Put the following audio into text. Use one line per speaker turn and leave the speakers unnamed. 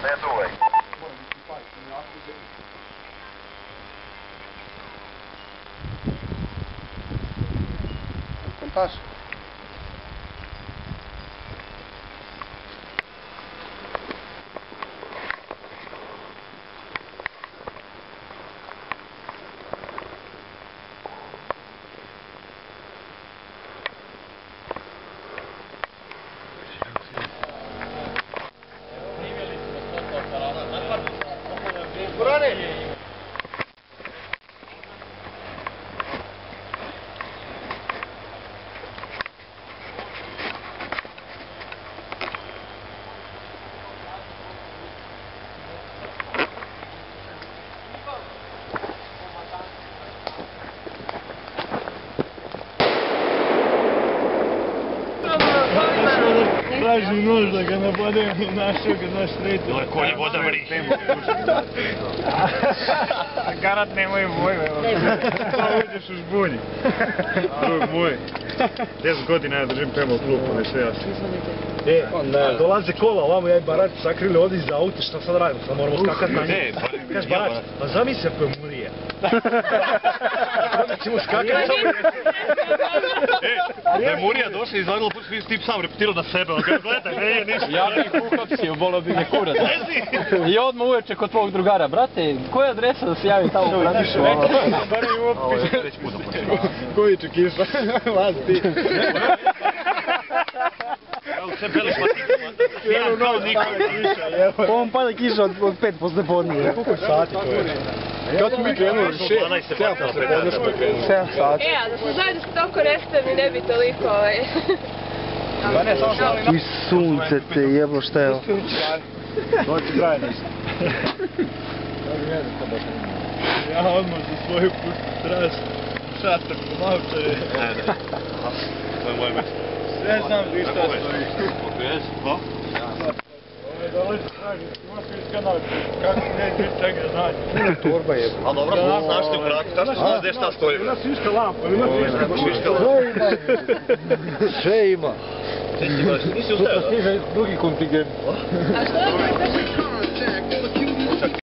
Ne duvaj.
Kontaš?
Traži nož da ga nabadem, našao ga, znaš, treći.
Dole kolje voda vri.
Garat nemaju boju, evo. Uđeš u žbunji. Drug moj. 10 godina ja držim pemo u klubu, ne sve jasno.
Dolaze kola ovamo, ja i Barač sakrili ovdje iza auta, šta sad radimo? Sad moramo skakat na njih. Kaš Barač, pa zamisli ako je Murija. Onda ćemo skakat samo.
Da je Murija došla i izgledalo svi tip sam repetirao na sebe, on kada gledaj, ne, ništa.
Ja bih uhapsio, bolo bi me kurac. I odmah uveče kod tvojeg drugara, brate, koja je adresa da se javi tamo u Bratišu?
Bari u opis.
Već puno počeo.
Koji će kiša? Vas ti.
Evo sve beli patikama, jedan kao niko.
On pada kiša od 5 posle podnije. Koliko je sati to je? Kad smo mi krenuli? 7 posle podne smo krenuli. 7 sati.
A da smo zajedno toliko rešta mi ne bi toliko
I sunce te jebo šta je ovo.
To ti traje nešto. Ja odmah za svoju pustu tražim šatak u Malčare.
To je moje mjesto.
Sve znam gdje šta stoji.
Kako jes? Pa?
Ove dolazi tražim, imaš iz kanala, kako ne biti čega nađe.
Torba je.
A dobro, znaš ti u praku, tačno znaš gdje šta stoji.
Ima sviška lampa, ima sviška lampa.
Sve ima.
Nisi ustao, da?
Drugi kontingent.
A što je to?